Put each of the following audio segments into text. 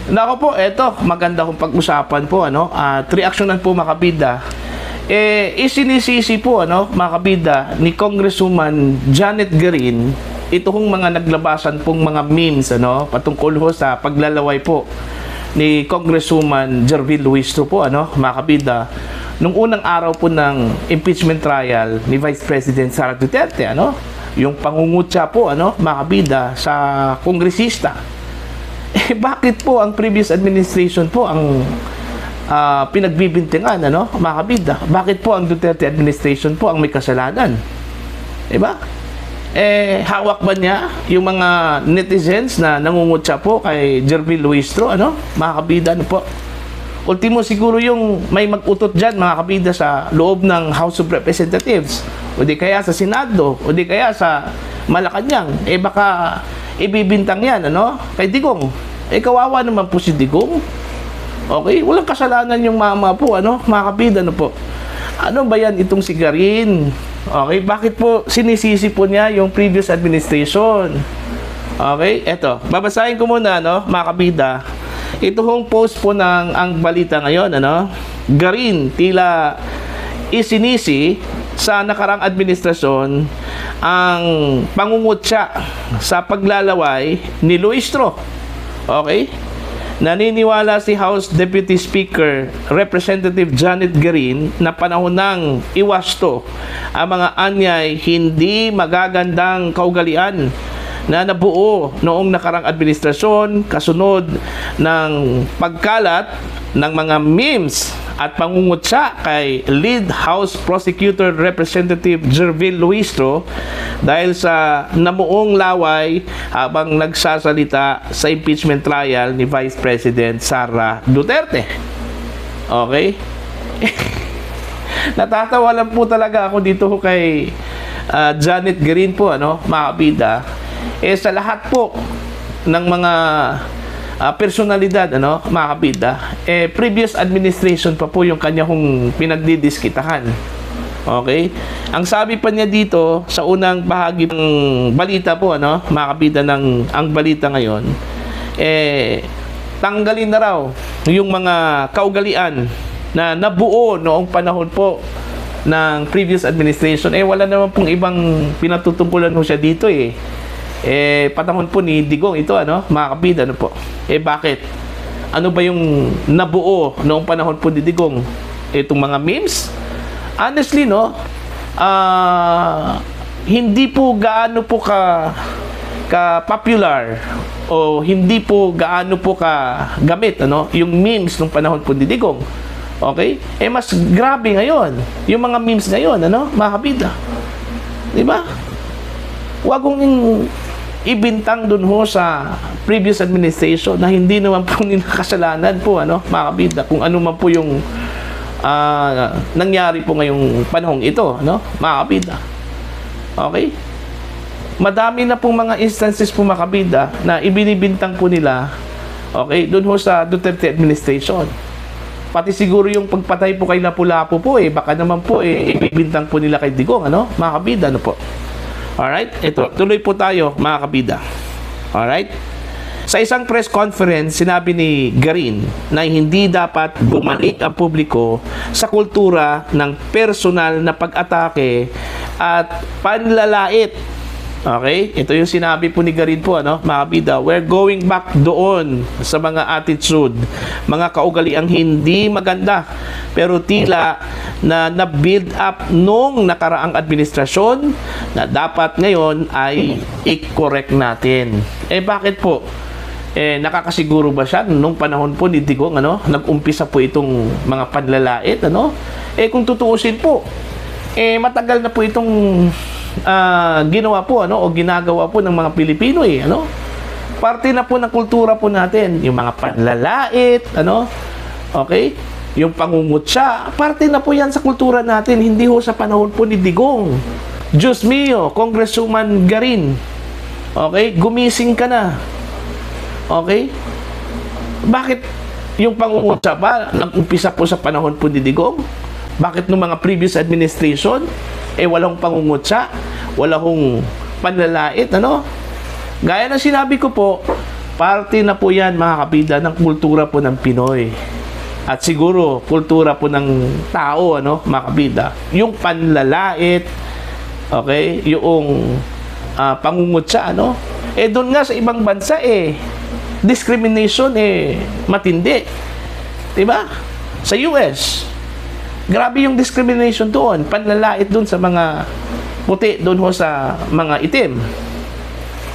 Nako po, eto, maganda kong pag-usapan po, ano, at reaksyonan po mga kabida. Isinisisi po, ano, mga kabida, ni Congresswoman Janet Garin, ito hong mga naglabasan pong mga memes, ano, patungkol ho sa paglalaway po ni Congresswoman Jervil Luistro po, ano, mga kabida, nung unang araw po ng impeachment trial ni Vice President Sara Duterte, ano, yung pangungutya po, ano, mga kabida, sa kongresista. Bakit po ang previous administration po ang pinagbibintangan, ano, mga kabida? Bakit po ang Duterte administration po ang may kasalanan? Diba? Hawak ba niya yung mga netizens na nangungutya po kay Jervil Luistro, ano, mga kabida, ano po? Ultimo siguro yung may mag-utot dyan, mga kabida, sa loob ng House of Representatives, o di kaya sa Senado, o di kaya sa Malacanang, baka ibibintang yan, ano, kay Digong. Kawawa naman po si Digong. Okay, walang kasalanan yung mama po, ano, mga kabida, ano po. Ano ba yan itong si Garin? Okay, bakit po sinisisi po niya yung previous administration? Okay, eto, babasahin ko muna, no, mga kabida. Ito hong post po ng Ang Balita Ngayon, ano, Garin tila isinisi sa nakarang administrasyon ang pangungutya sa paglalaway ni Luistro. Okay? Naniniwala si House Deputy Speaker Representative Janet Garin na panahon ng iwasto ang mga anyay hindi magagandang kaugalian na nabuo noong nakarang administrasyon kasunod ng pagkalat ng mga memes at pangungutya kay Lead House Prosecutor Representative Jervil Luistro dahil sa namuong laway habang nagsasalita sa impeachment trial ni Vice President Sara Duterte. Okay? Natatawa lang po talaga ako dito kay Janet Garin po, ano, mga kabida. Sa lahat po ng mga personalidad, ano, mga kabida, previous administration pa po yung kanya kong pinagdidiskitahan. Okay? Ang sabi pa niya dito sa unang bahagi ng balita po, ano, mga kabida, ng Ang Balita Ngayon, tanggalin na raw yung mga kaugalian na nabuo noong panahon po ng previous administration. Wala naman pong ibang pinatutungkulan ho siya dito, panahon po ni Digong ito, ano, mga kabida, ano po. Bakit? Ano ba yung nabuo noong panahon po ni Digong? Itong mga memes? Honestly, no, hindi po gaano po ka popular o hindi po gaano po ka gamit, ano, yung memes nung panahon po ni Digong. Okay? Mas grabe ngayon yung mga memes ngayon, ano, mga kabida. Diba? Huwag kong ibintang dun ho sa previous administration na hindi naman po nila kasalanan po, ano, mga kabida, kung ano man po yung nangyari po ngayong panahong ito, no, mga kabida. Okay? Madami na pong mga instances po, mga kabida, na ibinibintang po nila, okay, dun ho sa Duterte administration. Pati siguro yung pagpatay po kay Lapu-Lapu po, baka naman po ibibintang po nila kay Digong, ano, mga kabida, ano po. Alright? Ito, tuloy po tayo, mga kabida. Alright? Sa isang press conference, sinabi ni Garin na hindi dapat bumalik ang publiko sa kultura ng personal na pag-atake at panlalait. Okay? Ito yung sinabi po ni Garin po, ano, mga kabida. We're going back doon sa mga attitude, mga kaugaliang hindi maganda, pero tila na na-build up nung nakaraang administrasyon na dapat ngayon ay i-correct natin. Bakit po? Nakakasiguro ba siya nung panahon po ni Digong, ano, nag-umpisa po itong mga panlalait, ano? Kung tutuusin po, matagal na po itong ginawa po, ano, o ginagawa po ng mga Pilipino, ano? Parte na po ng kultura po natin, yung mga panlalait, ano? Okay? Yung pangungutya, parte na po yan sa kultura natin, hindi ho sa panahon po ni Digong. Diyos mio, Congresswoman Garin, okay, gumising ka na. Okay? Bakit yung pangungutya ba nag-umpisa po sa panahon po ni Digong? Bakit nung mga previous administration, walang pangungutya, walang panlalait, ano? Gaya ng sinabi ko po, Parte na po yan, mga kabida, ng kultura po ng Pinoy. At siguro, kultura po ng tao, ano, mga kabida. Yung panlalait, okay, yung pangungutya, ano, doon nga sa ibang bansa, discrimination, matindi. Diba? Sa US, grabe yung discrimination doon. Panlalait doon sa mga puti, doon ho sa mga itim.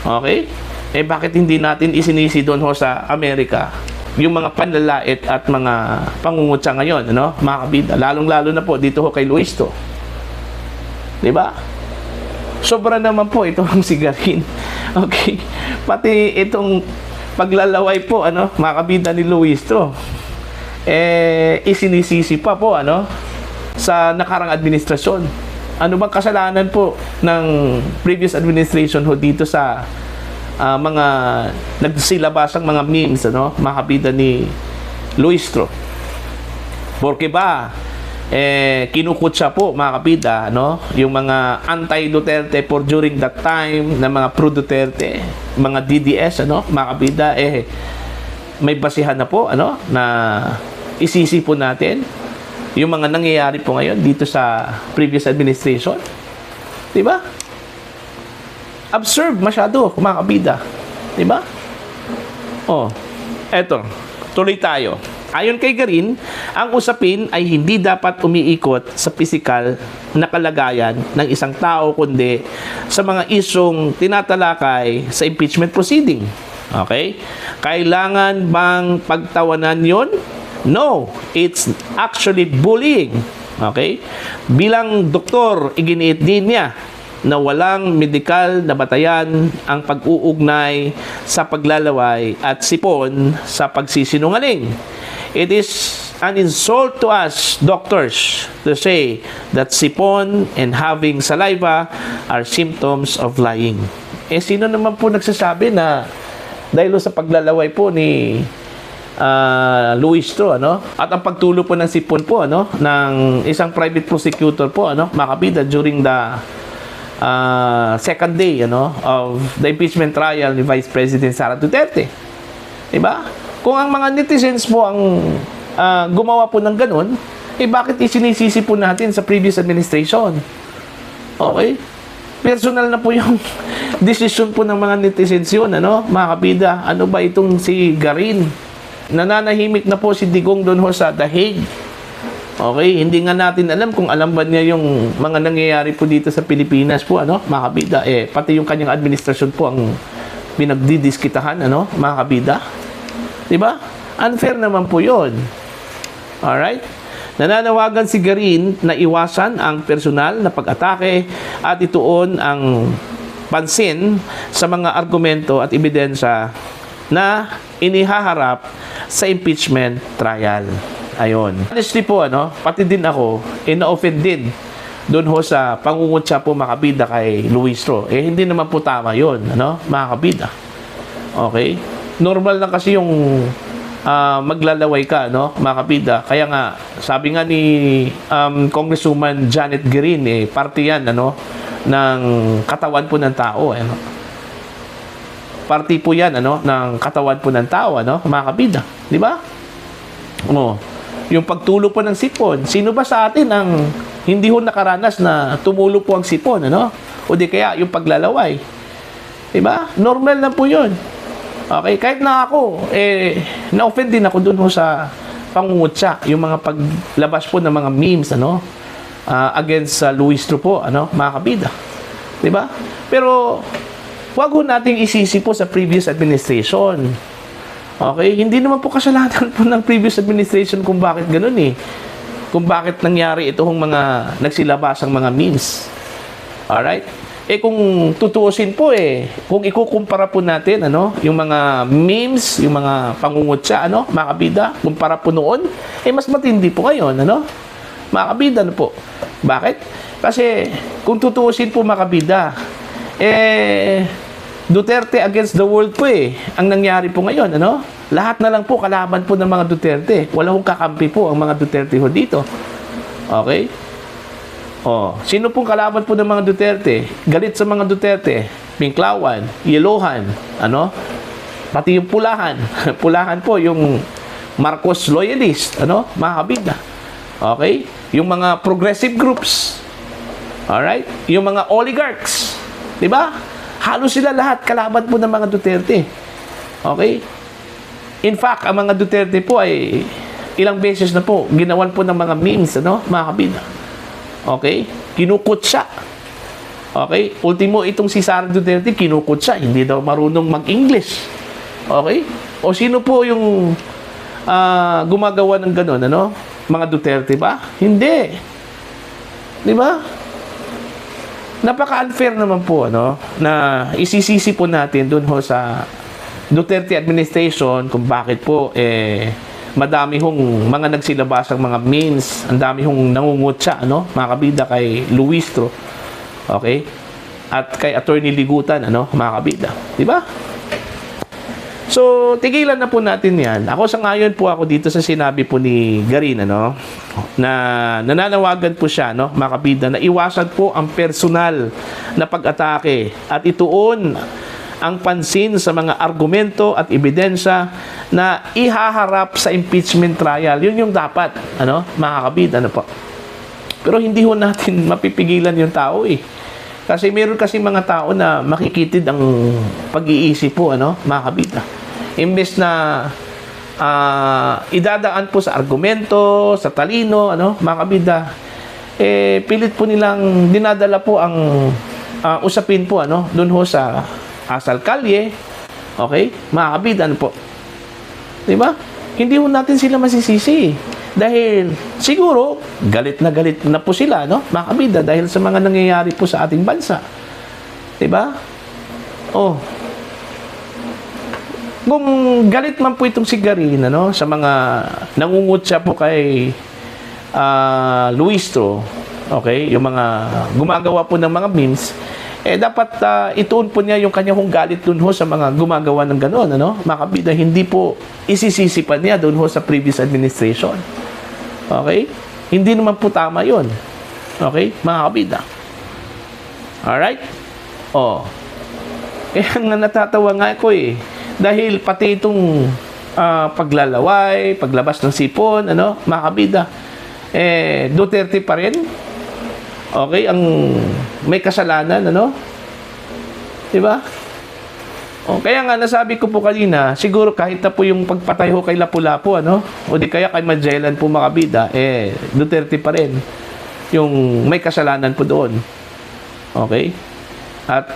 Okay? Bakit hindi natin isinisi doon ho sa Amerika yung mga panlalait at mga pangungutya ngayon, ano? Mga kabida, lalong-lalo na po dito ho kay Luis to. 'Di ba? Sobra naman po itong sigarin. Okay? Pati itong paglalaway po, ano, mga kabida ni Luis to. Isinisisi pa po, ano, sa nakarang administrasyon. Ano bang kasalanan po ng previous administration ho dito sa mga nagsilabasang mga memes, ano, mga kabida ni Luistro? Porque ba kinukutsa po, mga kabida, no, yung mga anti-Duterte for during that time na mga pro-Duterte, mga DDS, ano, mga kabida, may basihan na po, ano, na isisi po natin yung mga nangyayari po ngayon dito sa previous administration. Diba? Absurd masyado, mga kabida. Diba? Eto, tuloy tayo. Ayon kay Garin, ang usapin ay hindi dapat umiikot sa pisikal na kalagayan ng isang tao, kundi sa mga isyong tinatalakay sa impeachment proceeding. Okay? Kailangan bang pagtawanan yon? No, it's actually bullying. Okay? Bilang doktor, iginiit din niya na walang medikal na batayan ang pag-uugnay sa paglalaway at sipon sa pagsisinungaling. It is an insult to us doctors to say that sipon and having saliva are symptoms of lying. Sino naman po nagsasabi na dahil sa paglalaway po ni Luistro, ano, at ang pagtulo po ng sipon po, ano, ng isang private prosecutor po, ano, makabida during the second day, ano, of the impeachment trial ni Vice President Sara Duterte. Diba? Kung ang mga netizens po ang gumawa po ng ganun, bakit isinisisi po natin sa previous administration? Okay? Personal na po yung decision po ng mga netizens yun, ano, mga kabida. Ano ba itong si Garin? Nananahimik na po si Digong doon ho sa The Hague. Okay? Hindi nga natin alam kung alam ba niya yung mga nangyayari po dito sa Pilipinas po, ano, mga kabida. Pati yung kanyang administrasyon po ang pinagdidiskitahan, ano, mga kabida. Diba? Unfair naman po yun. Alright? Nananawagan si Garin na iwasan ang personal na pag-atake at ituon ang pansin sa mga argumento at ebidensya na inihaharap sa impeachment trial. Ayon. Honestly po, ano, pati din ako, na-offend din doon ho sa pangungutya po, mga kabida, kay Luistro. Hindi naman po tama yun, ano, mga kabida. Okay? Normal lang kasi yung maglalaway ka, no, mga kabida. Kaya nga, sabi nga ni Congresswoman Janet Garin, parte yan, ano, ng katawan po ng tao, ano. Parte po yan, ano, ng katawan po ng tao, ano, mga kabida. Di ba? Yung pagtulo po ng sipon. Sino ba sa atin ang hindi ho nakaranas na tumulo po ang sipon, ano? O di kaya yung paglalaway. Di ba? Normal na po yun. Okay, kahit na ako, na-offend din ako dun ho sa pangungutya, yung mga paglabas po ng mga memes, ano, against sa Luistro po, ano, mga kabida. Diba? Pero, wag ho nating isisi po sa previous administration. Okay? Hindi naman po kasalanan po ng previous administration kung bakit ganun kung bakit nangyari itong mga nagsilabasang mga memes. Alright? Kung tutuusin po kung ikukumpara po natin, ano, yung mga memes, yung mga pangungutya, ano, mga kabida, kumpara po noon, mas matindi po ngayon, ano, mga kabida, ano po. Bakit? Kasi, kung tutuusin po, mga kabida, Duterte against the world po ang nangyari po ngayon, ano. Lahat na lang po kalaban po ng mga Duterte. Wala hong kakampi po ang mga Duterte ho dito. Okay? Sino pong kalaban po ng mga Duterte? Galit sa mga Duterte, Pinklawan, Yelohan, ano? pati yung pulahan. Pulahan po, yung Marcos loyalist, ano, mga kabida. Okay? Yung mga progressive groups. Alright? Yung mga oligarchs. Diba? Halos sila lahat kalaban po ng mga Duterte. Okay? In fact, ang mga Duterte po ay ilang beses na po ginawan po ng mga memes, ano, mga kabida. Okay? Kinukot siya. Okay? Ultimo, itong si Sara Duterte, kinukot siya. Hindi daw marunong mag-English. Okay? O sino po yung gumagawa ng gano'n, ano? Mga Duterte ba? Hindi. Di ba? Napaka-unfair naman po, ano? Na isisisi po natin dun ho sa Duterte administration kung bakit po, madami hong mga nagsilabasang mga memes, ang dami hong nangungutya, ano? Mga kabida kay Luistro. Okay? At kay Attorney Ligutan, ano? Mga kabida. Di ba? So, tigilan na po natin yan. Ako sa ngayon po ako dito sa sinabi po ni Garin, ano, na nananawagan po siya, no, mga kabida, na iwasan po ang personal na pag-atake at ituon ang pansin sa mga argumento at ebidensya na ihaharap sa impeachment trial. Yun yung dapat, ano, mga kabida, ano po. Pero hindi ho natin mapipigilan yung tao, eh. Kasi meron kasi mga tao na makikitid ang pag-iisip po, ano, mga kabida. Imbes na idadaan po sa argumento, sa talino, ano, mga kabida, pilit po nilang dinadala po ang usapin po, ano, dun ho sa asal kalye, okay, mga kabida, ano po. Diba? Hindi ho natin sila masisisi. Dahil siguro, galit na po sila, no? Mga kabida, dahil sa mga nangyayari po sa ating bansa. Diba? Oh. Kung galit man po itong si Garin, ano, sa mga nangungutya po kay Luistro, okay, yung mga gumagawa po ng mga memes, dapat ituon po niya yung kanyang galit dun ho sa mga gumagawa ng gano'n, ano? Mga kabida, hindi po isisisipan niya dun ho sa previous administration. Okay? Hindi naman po tama yun. Okay? Mga kabida. Alright? Oh. Kaya nga natatawa nga ako, eh. Dahil pati itong paglalaway, paglabas ng sipon, ano? Mga kabida. Duterte pa rin. Okay? Ang may kasalanan, ano? Diba? O, kaya nga, nasabi ko po kanina, siguro kahit na po yung pagpatay ho kay Lapu-Lapu, ano? O di kaya kay Magellan po, mga kabida, Duterte pa rin yung may kasalanan po doon. Okay? At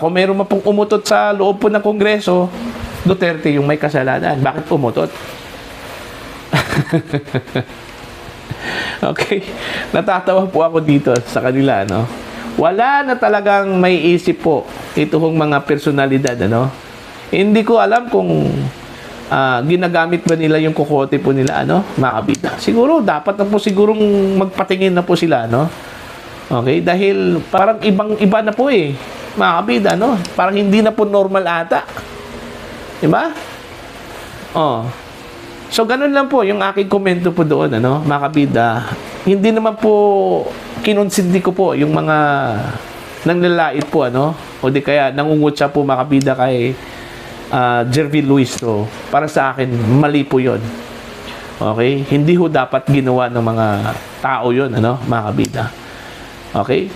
kung meron man pong umutot sa loob po ng Kongreso, Duterte yung may kasalanan. Bakit umutot? Okay? Natatawa po ako dito sa kanila, no? Wala na talagang may isip po itong mga personalidad, ano? Hindi ko alam kung ginagamit ba nila yung kokote po nila, ano? Mga kabida. Siguro, dapat na po sigurong magpatingin na po sila, no? Okay? Dahil parang ibang-iba na po, eh. Mga kabida, no? Parang hindi na po normal ata. Diba? Oh. So, ganun lang po yung aking komento po doon, ano, mga kabida. Hindi naman po kinonsindi ko po yung mga nanglalait po, ano, o di kaya nangungutya po, mga kabida, kay Jervil Luistro. Para sa akin, mali po yun. Okay? Hindi ho dapat ginawa ng mga tao yun, ano, mga kabida. Okay?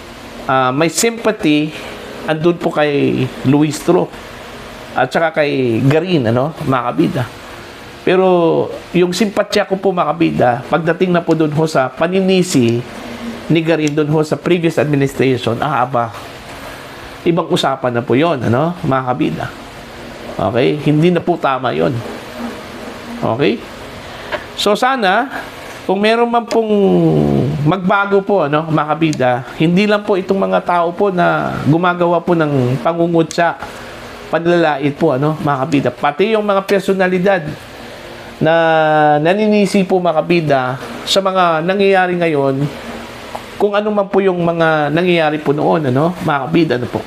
May sympathy andun po kay Luistro at saka kay Garin, ano, mga kabida. Pero yung simpatya ko po, mga kabida, pagdating na po doon ho sa paninisi ni Garin doon ho sa previous administration, ibang usapan na po yon, ano, mga kabida. Okay? Hindi na po tama yon. Okay? So sana, kung meron man pong magbago po, ano, mga kabida, hindi lang po itong mga tao po na gumagawa po ng pangungutya, panlalait po, ano, mga kabida. Pati yung mga personalidad na naninisi po, mga kabida, sa mga nangyayari ngayon, kung ano man po yung mga nangyayari po noon, ano, mga kabida, ano po.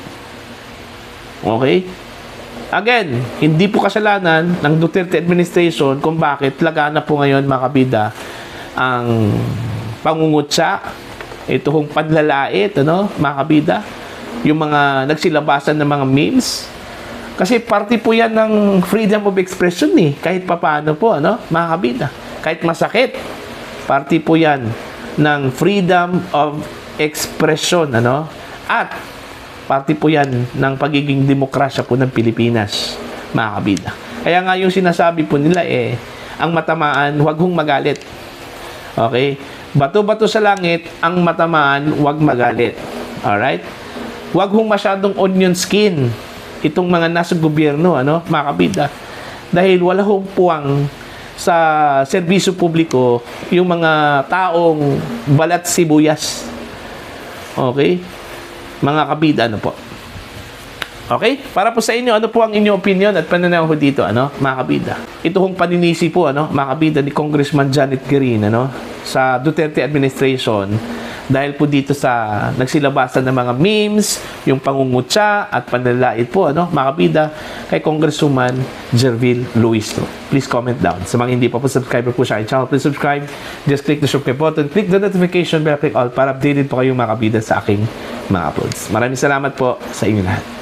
Okay? Again, hindi po kasalanan ng Duterte administration kung bakit lagana po ngayon, mga kabida, ang pangungutya, itong panlalait, ano, mga kabida, yung mga nagsilabasan ng mga memes, Kasi party po yan ng freedom of expression eh. Kahit papaano po, ano, mga kabida. Kahit masakit, party po yan ng freedom of expression, ano. At party po yan ng pagiging demokrasya po ng Pilipinas, mga kabida. Kaya nga yung sinasabi po nila ang matamaan, huwag hong magalit. Okay? Bato-bato sa langit, ang matamaan, huwag magalit. Alright? Huwag hong masyadong onion skin itong mga nasa gobyerno, ano, mga kabida. Dahil wala hong puwang sa serbisyo publiko yung mga taong balat sibuyas. Okay? Mga kabida, ano po. Okay? Para po sa inyo, ano po ang inyong opinion at pananaw ko dito, ano, mga kabida. Ito hong paninisi po, ano, mga kabida ni Congressman Janet Guerin, ano, sa Duterte administration. Dahil po dito sa nagsilabasan ng mga memes, yung pangungutya at panlalait po, ano, mga kabida, kay Congresswoman Jervil Luis. Please comment down. Sa mga hindi pa po subscriber po sa aking channel, please subscribe. Just click the subscribe button, click the notification bell, click all para updated po kayong mga kabida sa aking mga uploads. Maraming salamat po sa inyo lahat.